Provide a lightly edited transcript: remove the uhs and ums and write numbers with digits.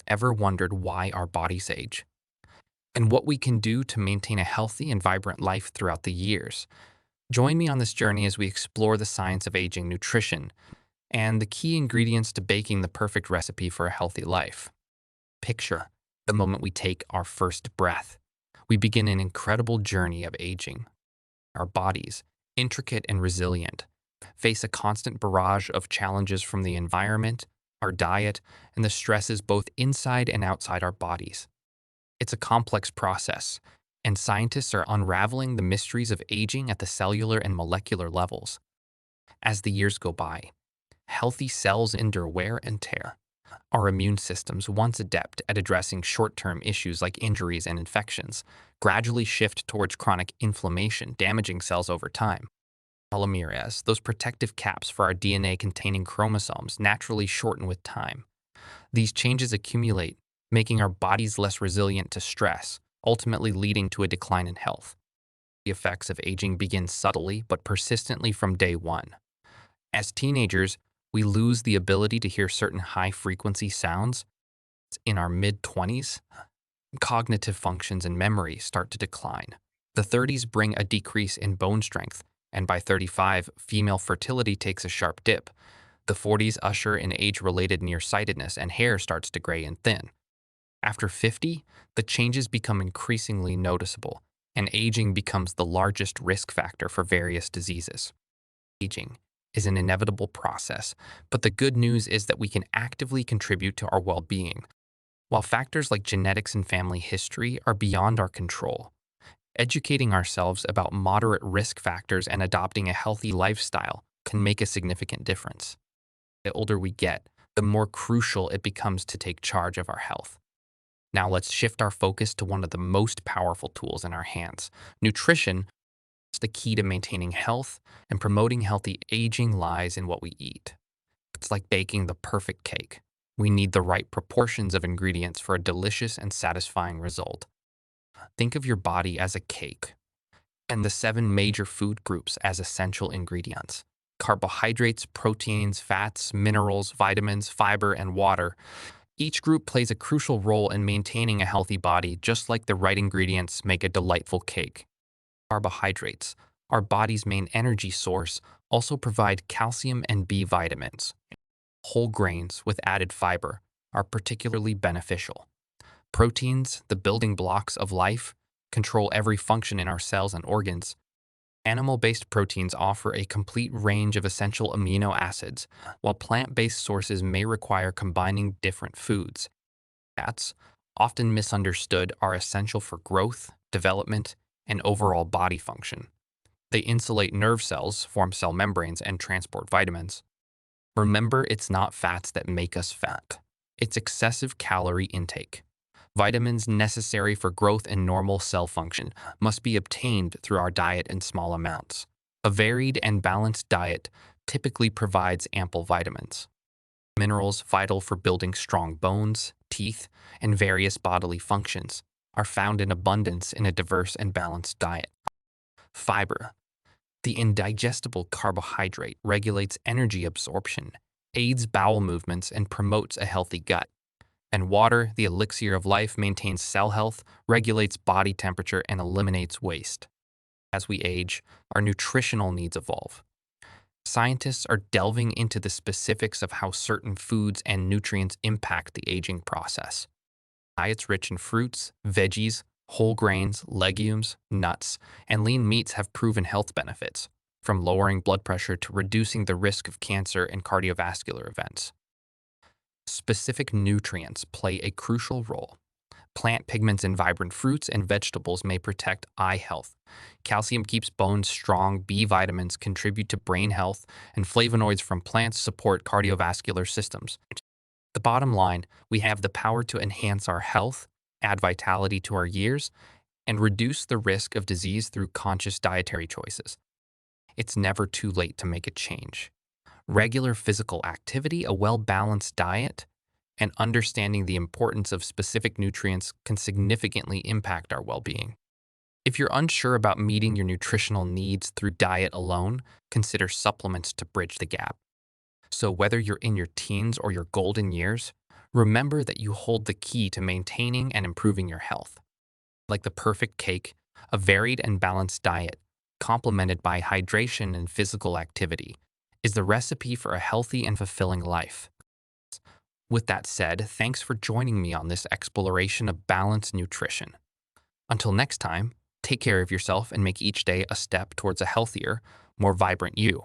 Ever wondered why our bodies age? And what we can do to maintain a healthy and vibrant life throughout the years? Join me on this journey as we explore the science of aging, nutrition, and the key ingredients to baking the perfect recipe for a healthy life. Picture the moment we take our first breath. We begin an incredible journey of aging. Our bodies, intricate and resilient, face a constant barrage of challenges from the environment, our diet, and the stresses both inside and outside our bodies. It's a complex process, and scientists are unraveling the mysteries of aging at the cellular and molecular levels. As the years go by, healthy cells endure wear and tear. Our immune systems, once adept at addressing short term issues like injuries and infections, gradually shift towards chronic inflammation, damaging cells over time. Telomeres, those protective caps for our DNA containing chromosomes, naturally shorten with time. These changes accumulate, making our bodies less resilient to stress, ultimately leading to a decline in health. The effects of aging begin subtly but persistently from day one. As teenagers, we lose the ability to hear certain high frequency sounds. In our mid 20s, cognitive functions and memory start to decline. The 30s bring a decrease in bone strength, and by 35, female fertility takes a sharp dip. The 40s usher in age related nearsightedness, and hair starts to gray and thin. After 50, the changes become increasingly noticeable, and aging becomes the largest risk factor for various diseases. Aging is an inevitable process, but the good news is that we can actively contribute to our well being. While factors like genetics and family history are beyond our control, educating ourselves about moderate risk factors and adopting a healthy lifestyle can make a significant difference. The older we get, the more crucial it becomes to take charge of our health. Now let's shift our focus to one of the most powerful tools in our hands. Nutrition is the key to maintaining health, and promoting healthy aging lies in what we eat. It's like baking the perfect cake. We need the right proportions of ingredients for a delicious and satisfying result. Think of your body as a cake, and the seven major food groups as essential ingredients: carbohydrates, proteins, fats, minerals, vitamins, fiber, and water. Each group plays a crucial role in maintaining a healthy body, just like the right ingredients make a delightful cake. Carbohydrates, our body's main energy source, also provide calcium and B vitamins. Whole grains with added fiber are particularly beneficial. Proteins, the building blocks of life, control every function in our cells and organs. Animal-based proteins offer a complete range of essential amino acids, while plant-based sources may require combining different foods. Fats, often misunderstood, are essential for growth, development, and overall body function. They insulate nerve cells, form cell membranes, and transport vitamins. Remember, it's not fats that make us fat. It's excessive calorie intake. Vitamins necessary for growth and normal cell function must be obtained through our diet in small amounts. A varied and balanced diet typically provides ample vitamins. Minerals vital for building strong bones, teeth, and various bodily functions are found in abundance in a diverse and balanced diet. Fiber, the indigestible carbohydrate, regulates energy absorption, aids bowel movements, and promotes a healthy gut. And water, the elixir of life, maintains cell health, regulates body temperature, and eliminates waste. As we age, our nutritional needs evolve. Scientists are delving into the specifics of how certain foods and nutrients impact the aging process. Diets rich in fruits, veggies, whole grains, legumes, nuts, and lean meats have proven health benefits, from lowering blood pressure to reducing the risk of cancer and cardiovascular events. Specific nutrients play a crucial role. Plant pigments in vibrant fruits and vegetables may protect eye health. Calcium keeps bones strong, B vitamins contribute to brain health, and flavonoids from plants support cardiovascular systems. The bottom line, we have the power to enhance our health, add vitality to our years, and reduce the risk of disease through conscious dietary choices. It's never too late to make a change. Regular physical activity, a well-balanced diet, and understanding the importance of specific nutrients can significantly impact our well-being. If you're unsure about meeting your nutritional needs through diet alone, consider supplements to bridge the gap. So whether you're in your teens or your golden years, Remember that you hold the key to maintaining and improving your health. Like the perfect cake, a varied and balanced diet, complemented by hydration and physical activity, is the recipe for a healthy and fulfilling life. With that said, thanks for joining me on this exploration of balanced nutrition. Until next time, take care of yourself and make each day a step towards a healthier, more vibrant you.